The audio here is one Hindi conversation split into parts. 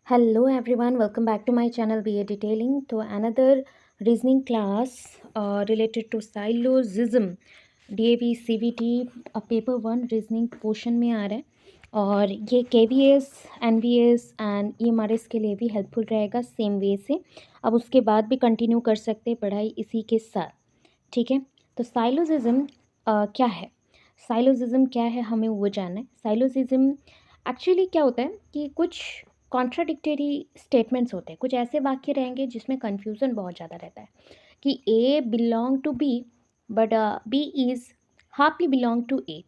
Hello everyone, welcome back to my channel BA Detailing. तो another reasoning class related to syllogism DAV CVT paper 1 reasoning portion में आ रहा है और ये KVS NVS एंड EMRS के लिए भी हेल्पफुल रहेगा सेम वे से। अब उसके बाद भी कंटिन्यू कर सकते हैं पढ़ाई इसी के साथ, ठीक है। तो साइलोजिज्म क्या है, साइलोजिज्म क्या है हमें वो जानना है। साइलोजिज्म एक्चुअली क्या होता है कि कुछ कॉन्ट्राडिक्टरी स्टेटमेंट्स होते हैं, कुछ ऐसे वाक्य रहेंगे जिसमें कन्फ्यूज़न बहुत ज़्यादा रहता है कि A belong to B but B is halfly belong to A.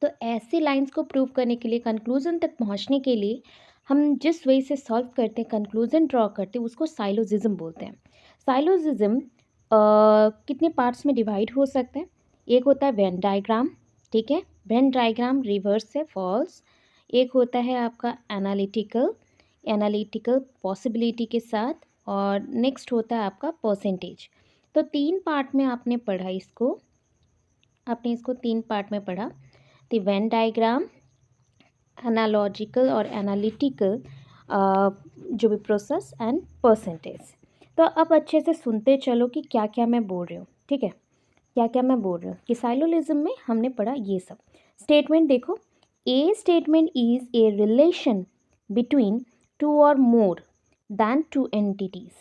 तो ऐसे लाइंस को प्रूव करने के लिए, कंक्लूज़न तक पहुंचने के लिए हम जिस वे से सॉल्व करते हैं, कंक्लूज़न ड्रॉ करते हैं, उसको साइलोजिज्म बोलते हैं। साइलोजिज्म कितने पार्ट्स में डिवाइड हो सकते हैं। एक होता है वेन डायग्राम, ठीक है, वेन डायग्राम रिवर्स है फॉल्स। एक होता है आपका एनालिटिकल पॉसिबिलिटी के साथ, और नेक्स्ट होता है आपका परसेंटेज। तो तीन पार्ट में आपने पढ़ा इसको, आपने इसको तीन पार्ट में पढ़ा। तो वेन डायग्राम, एनालॉजिकल और एनालिटिकल जो भी प्रोसेस एंड परसेंटेज। तो अब अच्छे से सुनते चलो कि क्या क्या मैं बोल रही हूँ, ठीक है, क्या क्या मैं बोल रही हूँ। कि साइलोजिज्म में हमने पढ़ा ये सब स्टेटमेंट। देखो, a statement is a relation between two और more than two entities.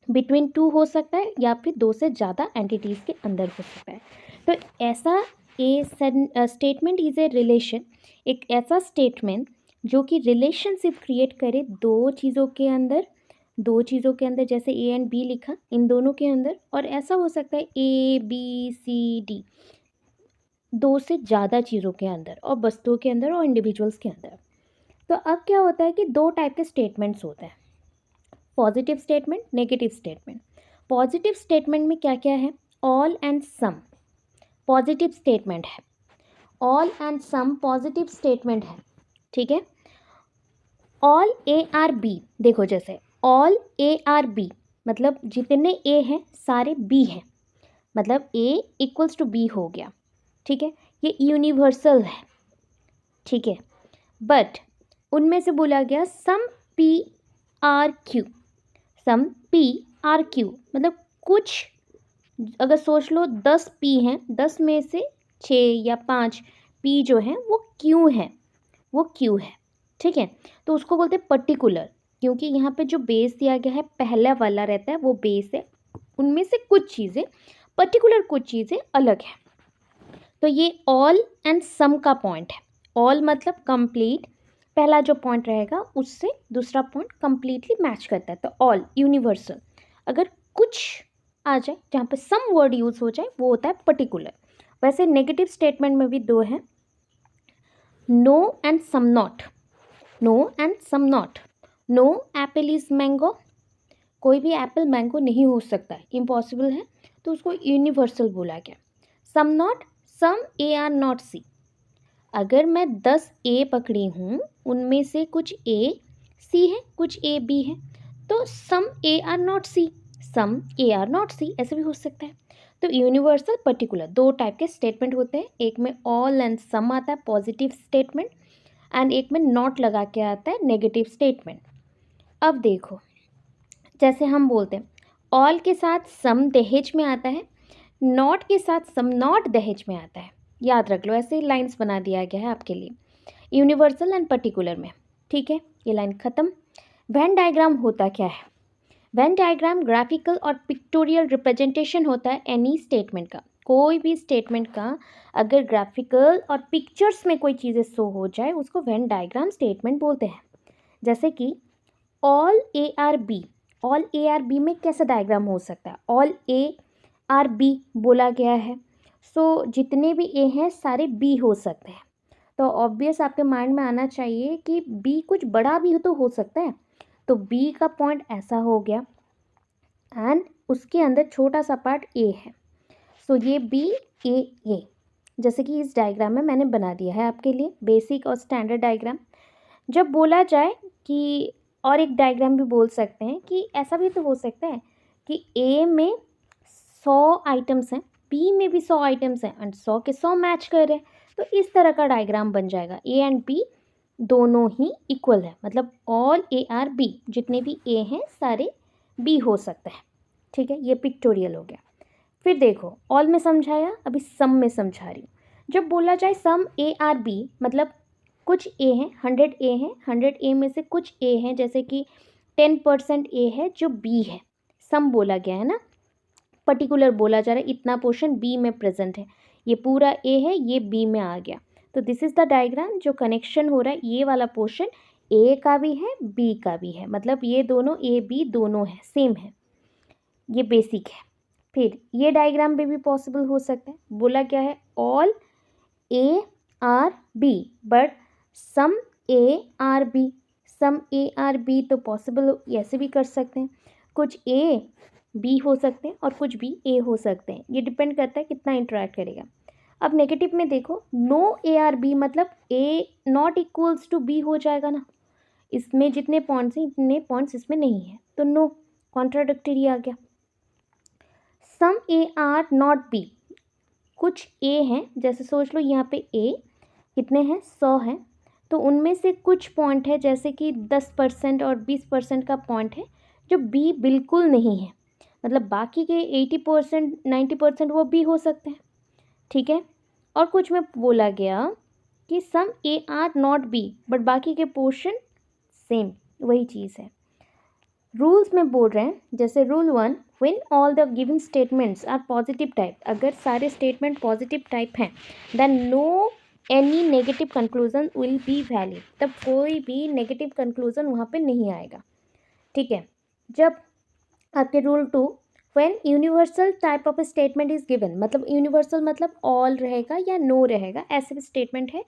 Between two हो सकता है या फिर दो से ज़्यादा एंटिटीज़ के अंदर हो सकता है। तो ऐसा स्टेटमेंट इज़ ए रिलेशन, एक ऐसा स्टेटमेंट जो कि रिलेशनशिप क्रिएट करे दो चीज़ों के अंदर, दो चीज़ों के अंदर, जैसे ए एंड बी लिखा, इन दोनों के अंदर। और ऐसा हो सकता है ए बी सी डी, दो से ज़्यादा चीज़ों के अंदर और वस्तुओं के अंदर और इंडिविजुअल्स के अंदर। तो अब क्या होता है कि दो टाइप के स्टेटमेंट्स होते हैं, positive statement, negative statement. Positive statement में क्या क्या है, all and some positive statement है, all and some positive statement है, ठीक है। ऑल ए आर बी, देखो जैसे ऑल ए आर बी मतलब जितने ए हैं सारे बी हैं, मतलब ए इक्वल्स टू बी हो गया, ठीक है। ये यूनिवर्सल है, ठीक है। बट उनमें से बोला गया some P R Q, some P R Q मतलब कुछ, अगर सोच लो 10 पी हैं, 10 में से 6 या 5 पी जो हैं वो क्यों है, वो क्यों है, ठीक है। तो उसको बोलते हैं पर्टिकुलर, क्योंकि यहाँ पे जो बेस दिया गया है पहला वाला रहता है वो बेस है, उनमें से कुछ चीज़ें पर्टिकुलर, कुछ चीज़ें अलग है। तो ये ऑल एंड सम का पॉइंट है। ऑल मतलब कंप्लीट, पहला जो पॉइंट रहेगा उससे दूसरा पॉइंट कंप्लीटली मैच करता है। तो ऑल यूनिवर्सल, अगर कुछ आ जाए जहाँ पे सम वर्ड यूज़ हो जाए वो होता है पर्टिकुलर। वैसे नेगेटिव स्टेटमेंट में भी दो हैं, no and some not, no and some not. No apple is mango, कोई भी एप्पल मैंगो नहीं हो सकता है, इम्पॉसिबल है, तो उसको यूनिवर्सल बोला गया। Some not, some A are not C, अगर मैं 10 ए पकड़ी हूँ उनमें से कुछ ए सी है, कुछ ए बी है, तो some A are not C, some A are not C, ऐसे भी हो सकता है। तो यूनिवर्सल पर्टिकुलर दो टाइप के स्टेटमेंट होते हैं, एक में ऑल एंड सम आता है पॉजिटिव स्टेटमेंट, एंड एक में नॉट लगा के आता है नेगेटिव स्टेटमेंट। अब देखो, जैसे हम बोलते हैं ऑल के साथ सम दहेज में आता है, नॉट के साथ सम नॉट दहेज में आता है। याद रख लो, ऐसे लाइंस बना दिया गया है आपके लिए यूनिवर्सल एंड पर्टिकुलर में, ठीक है। ये लाइन ख़त्म। वेन डायग्राम होता क्या है, वेन डायग्राम ग्राफिकल और पिक्टोरियल रिप्रेजेंटेशन होता है एनी स्टेटमेंट का, कोई भी स्टेटमेंट का अगर ग्राफिकल और पिक्चर्स में कोई चीज़ें शो हो जाए उसको वेन डायग्राम स्टेटमेंट बोलते हैं। जैसे कि all A are B, all A are B में कैसा डायग्राम हो सकता है, ऑल ए आर बी बोला गया है, सो जितने भी ए हैं सारे बी हो सकते हैं। तो ऑब्वियस आपके माइंड में आना चाहिए कि बी कुछ बड़ा भी तो हो सकता है, तो बी का पॉइंट ऐसा हो गया एंड उसके अंदर छोटा सा पार्ट ए है, सो ये बी ए, जैसे कि इस डायग्राम में मैंने बना दिया है आपके लिए बेसिक और स्टैंडर्ड डायग्राम। जब बोला जाए कि, और एक डायग्राम भी बोल सकते हैं कि ऐसा भी तो हो सकता है कि ए में 100 आइटम्स हैं, बी में भी 100 आइटम्स हैं एंड 100 के 100 मैच कर रहे हैं, तो इस तरह का डायग्राम बन जाएगा। ए एंड बी दोनों ही इक्वल है, मतलब ऑल ए आर बी, जितने भी ए हैं सारे बी हो सकते हैं। ठीक है, ये पिक्टोरियल हो गया। फिर देखो ऑल में समझाया, अभी सम में समझा रही हूँ। जब बोला जाए सम ए आर बी, मतलब कुछ ए हैं, 100 ए हैं, 100 ए में से कुछ ए हैं, जैसे कि 10% ए है जो बी है, सम बोला गया है ना, पर्टिकुलर बोला जा रहा है इतना पोर्शन बी में प्रेजेंट है, ये पूरा ए है, ये बी में आ गया। तो दिस इज द डायग्राम, जो कनेक्शन हो रहा है ये वाला पोर्शन ए का भी है बी का भी है, मतलब ये दोनों ए बी दोनों है, सेम है, ये बेसिक है। फिर ये डायग्राम भी पॉसिबल हो सकता है, बोला क्या है all A are B but some A are B, some A are B तो पॉसिबल ऐसे भी कर सकते हैं, कुछ ए बी हो सकते हैं और कुछ भी ए हो सकते हैं, ये डिपेंड करता है कितना इंटरेक्ट करेगा। अब नेगेटिव में देखो, नो ए आर बी मतलब ए नॉट इक्वल्स टू बी हो जाएगा ना, इसमें जितने पॉइंट्स हैं इतने पॉइंट्स इसमें नहीं है, तो नो, कॉन्ट्राडिक्टरी आ गया। सम ए आर नॉट बी, कुछ ए हैं, जैसे सोच लो यहाँ पे ए कितने हैं 100 हैं, तो उनमें से कुछ पॉइंट है जैसे कि 10% और 20% का पॉइंट है जो बी बिल्कुल नहीं है, मतलब बाकी के 80% 90% वो बी हो सकते हैं। ठीक है, और कुछ में बोला गया कि some A are not B but बाकी के पोर्शन सेम, वही चीज़ है। रूल्स में बोल रहे हैं, जैसे rule 1, when all the given statements are positive type, अगर सारे स्टेटमेंट पॉजिटिव टाइप हैं, then no any negative conclusion will be valid, तब कोई भी नेगेटिव कंक्लूजन वहाँ पे नहीं आएगा। ठीक है, जब आपके rule 2, when universal type of statement is given, मतलब यूनिवर्सल मतलब ऑल रहेगा या नो रहेगा, ऐसे भी स्टेटमेंट है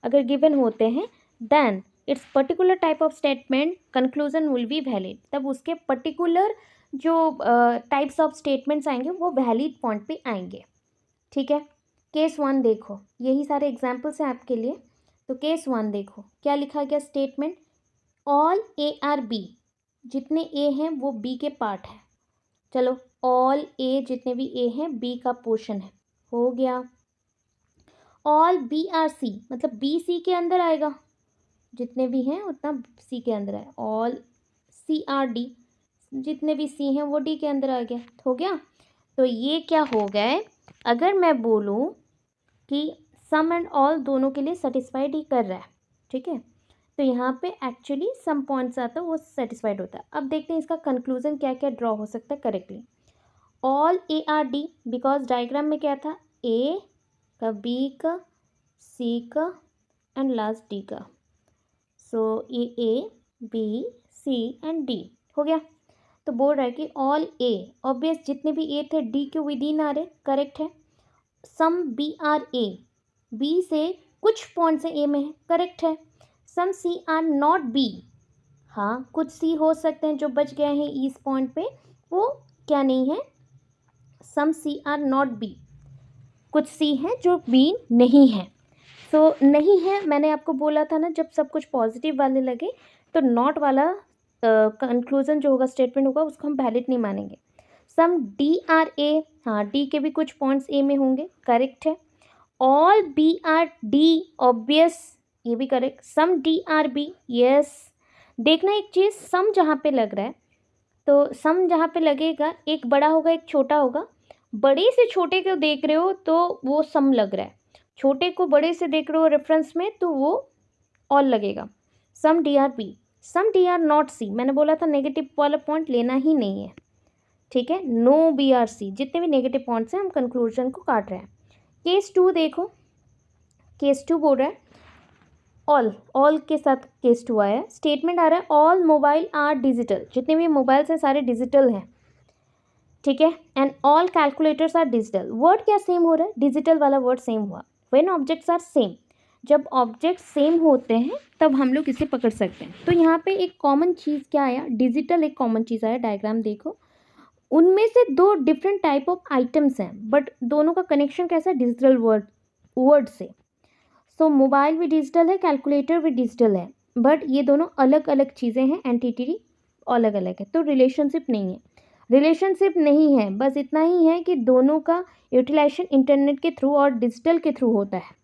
अगर गिवन होते हैं, then its particular type of statement conclusion will be valid, तब उसके पर्टिकुलर जो टाइप्स ऑफ स्टेटमेंट्स आएंगे वो वैलिड पॉइंट पे आएंगे। ठीक है, केस 1 देखो, यही सारे एग्जाम्पल्स हैं आपके लिए। तो केस 1 देखो क्या लिखा गया statement, all A are B, जितने ए हैं वो बी के पार्ट है, चलो ऑल ए जितने भी ए हैं बी का पोर्शन है, हो गया। ऑल बी आर सी, मतलब बी सी के अंदर आएगा, जितने भी हैं उतना सी के अंदर है। ऑल सी आर डी, जितने भी सी हैं वो डी के अंदर आ गया, हो गया। तो ये क्या हो गए, अगर मैं बोलूँ कि सम एंड ऑल दोनों के लिए सेटिस्फाइड ही कर रहा है, ठीक है, तो यहाँ पे एक्चुअली सम पॉइंट्स आता है वो सेटिस्फाइड होता है। अब देखते हैं इसका कंक्लूजन क्या क्या ड्रॉ हो सकता है correctly. All A are D, because diagram में क्या था, ए का, बी का, सी का एंड लास्ट डी का, सो ये A B C and D हो गया। तो बोल रहा है कि ऑल ए, ऑब्वियस जितने भी ए थे डी के विद इन आ रहे, करेक्ट है। Some B are A, B से कुछ पॉइंट से ए में है, करेक्ट है। Some C are not B, हाँ कुछ सी हो सकते हैं जो बच गए हैं इस पॉइंट पे, वो क्या नहीं है, some C are not B, कुछ सी हैं जो बी नहीं है। तो नहीं है, मैंने आपको बोला था ना जब सब कुछ पॉजिटिव वाले लगे तो नॉट वाला कंक्लूजन जो होगा स्टेटमेंट होगा उसको हम वैलिड नहीं मानेंगे। सम डी आर ए, हाँ डी के भी कुछ पॉइंट्स ए में होंगे, करेक्ट है। All B are D, obvious ये भी correct. Some D are B, yes. देखना एक चीज़, सम जहाँ पे लग रहा है तो सम जहाँ पे लगेगा एक बड़ा होगा एक छोटा होगा, बड़े से छोटे को देख रहे हो तो वो सम लग रहा है, छोटे को बड़े से देख रहे हो रेफरेंस में तो वो ऑल लगेगा। Some D are B, some D are not C, मैंने बोला था नेगेटिव वाला पॉइंट लेना ही नहीं है, ठीक है। नो बी आर सी, जितने भी नेगेटिव पॉइंट्स हैं हम कंक्लूजन को काट रहे हैं। केस 2 देखो, केस 2 बोल रहा है ऑल, ऑल के साथ केस 2 आया है, स्टेटमेंट आ रहा है ऑल मोबाइल आर डिजिटल, जितने भी मोबाइल्स हैं सारे डिजिटल हैं, ठीक है। And all calculators are digital, word क्या सेम हो रहा है, डिजिटल वाला वर्ड सेम हुआ। व्हेन ऑब्जेक्ट्स आर सेम, जब ऑब्जेक्ट सेम होते हैं तब हम लोग इसे पकड़ सकते हैं। तो यहाँ पे एक कॉमन चीज़ क्या आया, डिजिटल एक कॉमन चीज़ आया, डायग्राम देखो, उनमें से दो डिफरेंट टाइप ऑफ आइटम्स हैं बट दोनों का कनेक्शन कैसा है, डिजिटल वर्ड से। सो मोबाइल भी डिजिटल है, कैलकुलेटर भी डिजिटल है, बट ये दोनों अलग अलग चीज़ें हैं, एंटिटी अलग अलग है, तो रिलेशनशिप नहीं है। रिलेशनशिप नहीं है, बस इतना ही है कि दोनों का यूटिलाइजेशन इंटरनेट के थ्रू और डिजिटल के थ्रू होता है,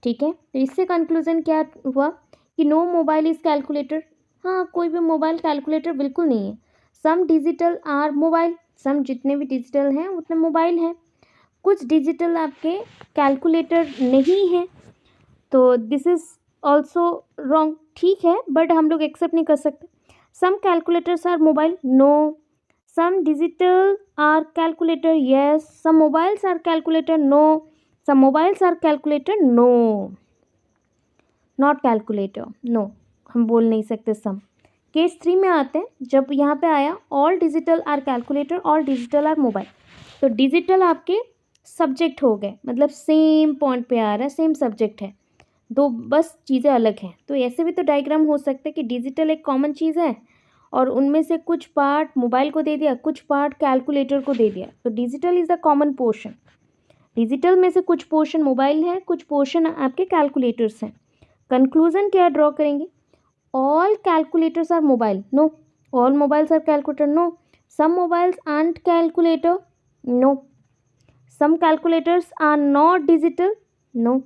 ठीक है। तो इससे कंक्लूजन क्या हुआ कि नो मोबाइल इज़ कैलकुलेटर, हाँ कोई भी मोबाइल कैलकुलेटर बिल्कुल नहीं है। सम डिजिटल आर मोबाइल, सम जितने भी डिजिटल हैं उतने मोबाइल हैं, कुछ डिजिटल आपके कैलकुलेटर नहीं है, तो दिस इज़ ऑल्सो रॉन्ग। ठीक है, बट हम लोग एक्सेप्ट नहीं कर सकते। Some calculators are mobile, no. Some digital are calculator, yes. Some mobiles are calculator, no. Some mobiles are calculator, no. Not calculator, no, हम बोल नहीं सकते सम। केस 3 में आते हैं, जब यहाँ पे आया all digital are calculator, all digital are mobile, तो डिजिटल आपके सब्जेक्ट हो गए, मतलब सेम पॉइंट पे आ रहा है, सेम सब्जेक्ट है, दो बस चीज़ें अलग हैं। तो ऐसे भी तो डायग्राम हो सकता है कि डिजिटल एक कॉमन चीज़ है और उनमें से कुछ पार्ट मोबाइल को दे दिया, कुछ पार्ट कैलकुलेटर को दे दिया, तो digital is the common portion. Digital में से कुछ पोर्शन मोबाइल है, कुछ पोर्शन आपके कैलकुलेटर्स हैं। कंक्लूजन क्या ड्रॉ करेंगे? All calculators are mobile, no. All mobiles are calculator, no. Some mobiles aren't calculator, no. Some calculators are not digital, no.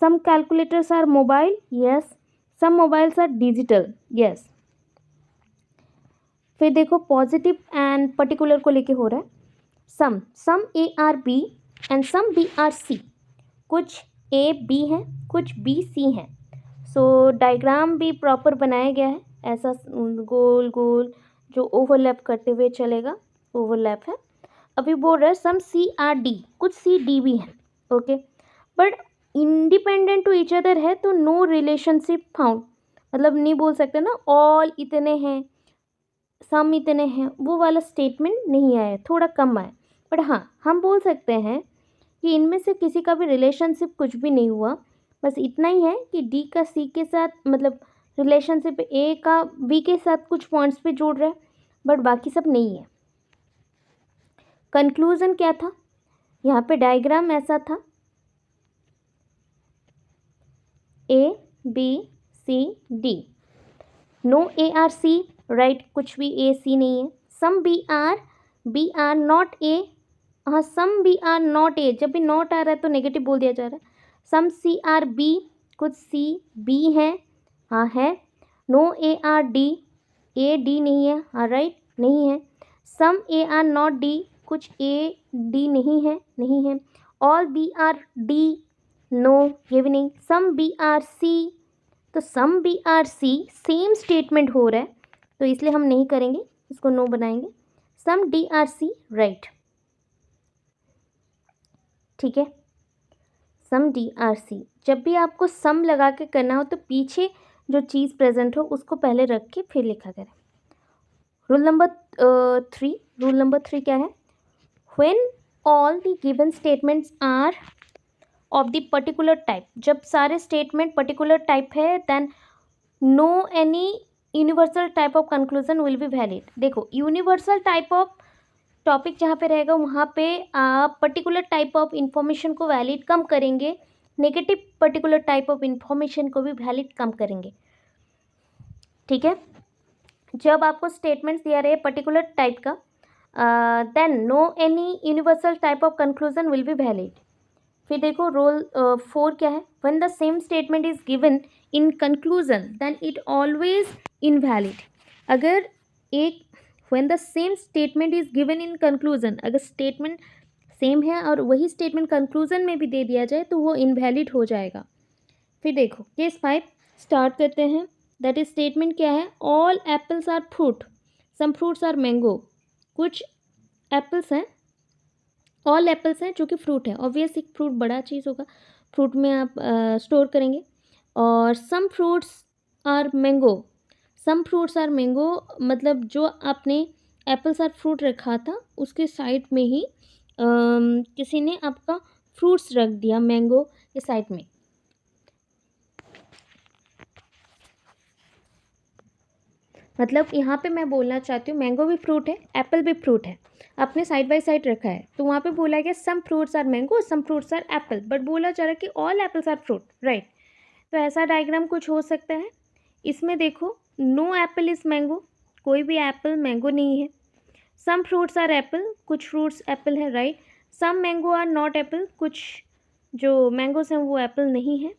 Some calculators are mobile, yes. Some mobiles are digital, yes. फिर देखो पॉजिटिव एंड पर्टिकुलर को लेके हो रहा है। Some A are B and some B are C, कुछ ए बी है, कुछ बी सी है। सो डायग्राम भी प्रॉपर बनाया गया है, ऐसा गोल गोल जो ओवरलैप करते हुए चलेगा, ओवरलैप है। अभी बोल रहा है सम सी आर डी, कुछ सी डी भी है, okay, but independent to each other है, तो नो रिलेशनशिप फाउंड, मतलब नहीं बोल सकते ना ऑल इतने हैं, सम इतने हैं, वो वाला स्टेटमेंट नहीं आया, थोड़ा कम आया। बट हाँ, हम बोल सकते हैं कि इनमें से किसी का भी रिलेशनशिप कुछ भी नहीं हुआ, बस इतना ही है कि डी का सी के साथ, मतलब रिलेशनशिप ए का बी के साथ कुछ पॉइंट्स पे जोड़ रहा है, बट बाकी सब नहीं है। कंक्लूजन क्या था? यहाँ पे डायग्राम ऐसा था, A B C D, no A are C, right, कुछ भी ए सी नहीं है। Some B are not A, हाँ some B are not A, जब भी नॉट आ रहा है तो नेगेटिव बोल दिया जा रहा है। सम सी आर बी, कुछ सी बी है, हाँ है। No A are D, A D नहीं है, हाँ राइट, नहीं है। Some A are not D, कुछ ए डी नहीं है, नहीं है। All B are D, no, ये भी नहीं। सम बी आर सी, तो some B are C same statement हो रहा है, तो इसलिए हम नहीं करेंगे, इसको नो बनाएंगे। सम डी आर सी, राइट, ठीक है। सम डी आर सी, जब भी आपको सम लगा के करना हो तो पीछे जो चीज़ प्रेजेंट हो उसको पहले रख के फिर लिखा करें। रूल नंबर 3 क्या है? When all the given statements are of the particular type, जब सारे स्टेटमेंट पर्टिकुलर टाइप है, then no any universal type of conclusion will be valid. देखो यूनिवर्सल टाइप ऑफ टॉपिक जहाँ पे रहेगा वहाँ पे आप पर्टिकुलर टाइप ऑफ इंफॉर्मेशन को वैलिड कम करेंगे, negative particular type of information को भी वैलिड कम करेंगे, ठीक है। जब आपको स्टेटमेंट्स दिया रहे पर्टिकुलर टाइप का, then no any universal type of conclusion will be valid. फिर देखो रोल 4 क्या है? When the same statement is given in conclusion then it always invalid. अगर एक when the same statement is given in conclusion, अगर स्टेटमेंट सेम है और वही स्टेटमेंट कंक्लूजन में भी दे दिया जाए तो वो इनवैलिड हो जाएगा। फिर देखो केस 5 स्टार्ट करते हैं। दैट इज स्टेटमेंट क्या है? All apples are fruit, some fruits are mango, कुछ एप्पल्स हैं, ऑल एप्पल्स हैं जो कि फ्रूट है, ऑब्वियस एक फ्रूट बड़ा चीज़ होगा, फ्रूट में आप स्टोर करेंगे। और some fruits are mango, some fruits are mango, मतलब जो आपने एप्पल्स आर फ्रूट रखा था उसके साइड में ही किसी ने आपका फ्रूट्स रख दिया मैंगो के साइड में। मतलब यहाँ पे मैं बोलना चाहती हूँ मैंगो भी फ्रूट है, एप्पल भी फ्रूट है, आपने साइड बाय साइड रखा है, तो वहाँ पे बोला गया some fruits are mango, some fruits are apple, but बोला जा रहा है कि all apples are fruit, right. तो ऐसा डायग्राम कुछ हो सकता है। इसमें देखो नो एप्पल इज़ मैंगो, कोई भी एप्पल मैंगो नहीं है। सम फ्रूट्स आर एप्पल, कुछ फ्रूट्स एप्पल है, right. Some mango are not apple, कुछ जो मैंगोस हैं वो एप्पल नहीं है।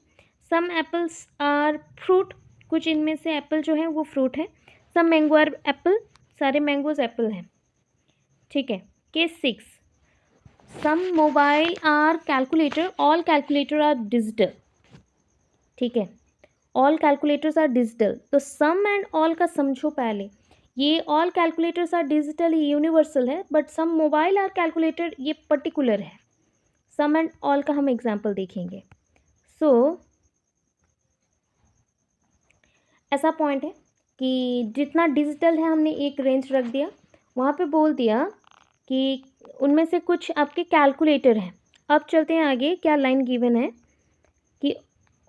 सम एप्पल्स आर फ्रूट, कुछ इनमें से एप्पल जो है वो फ्रूट है। सब मैंगो आर एप्पल, सारे मैंगोज एप्पल हैं, ठीक है। Case 6, some mobile are calculator, all calculator are digital, ठीक है। ऑल कैलकुलेटर्स आर डिजिटल, तो सम एंड ऑल का समझो पहले। ये ऑल कैलकुलेटर्स आर डिजिटल, ये यूनिवर्सल है, but some mobile are calculator ये पर्टिकुलर है। सम एंड ऑल का हम एग्जाम्पल देखेंगे। सो ऐसा पॉइंट है कि जितना डिजिटल है हमने एक रेंज रख दिया, वहाँ पे बोल दिया कि उनमें से कुछ आपके कैलकुलेटर हैं। अब चलते हैं आगे, क्या लाइन गिवन है कि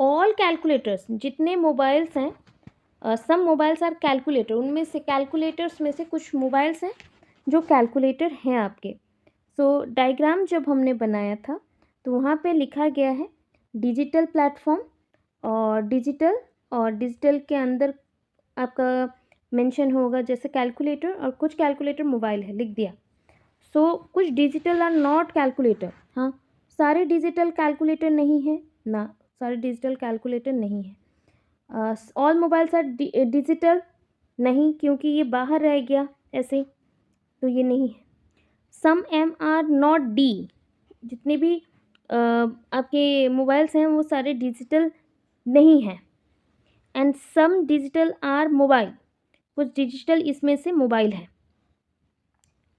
ऑल कैलकुलेटर्स, जितने मोबाइल्स हैं, सम मोबाइल्स आर कैलकुलेटर, उनमें से कैलकुलेटर्स में से कुछ मोबाइल्स हैं जो कैलकुलेटर हैं आपके। सो डायग्राम जब हमने बनाया था तो वहाँ पे लिखा गया है डिजिटल प्लेटफॉर्म और डिजिटल के अंदर आपका मेंशन होगा जैसे कैलकुलेटर, और कुछ कैलकुलेटर मोबाइल है, लिख दिया। सो कुछ डिजिटल आर नॉट कैलकुलेटर, हाँ, सारे डिजिटल कैलकुलेटर नहीं है ना, सारे डिजिटल कैलकुलेटर नहीं है। ऑल मोबाइल्स आर डिजिटल, नहीं, क्योंकि ये बाहर रह गया ऐसे, तो ये नहीं है। सम एम आर नॉट डी, जितने भी आपके मोबाइल्स हैं वो सारे डिजिटल नहीं हैं। And some digital are mobile, कुछ डिजिटल इसमें से मोबाइल है,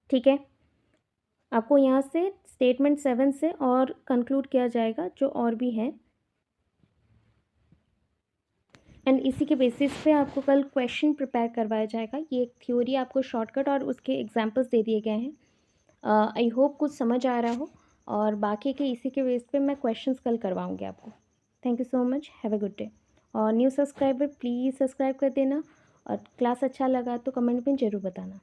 ठीक है। आपको यहाँ से स्टेटमेंट 7 से और कंक्लूड किया जाएगा जो और भी है, एंड इसी के बेसिस पे आपको कल क्वेश्चन प्रिपेयर करवाया जाएगा। ये एक थ्योरी आपको शॉर्टकट और उसके एग्जांपल्स दे दिए गए हैं। आई होप कुछ समझ आ रहा हो, और बाकी के इसी के बेस पे मैं क्वेश्चंस कल करवाऊँगी आपको। Thank you so much, have a good day. और न्यू सब्सक्राइबर प्लीज़ सब्सक्राइब कर देना, और क्लास अच्छा लगा तो कमेंट में ज़रूर बताना।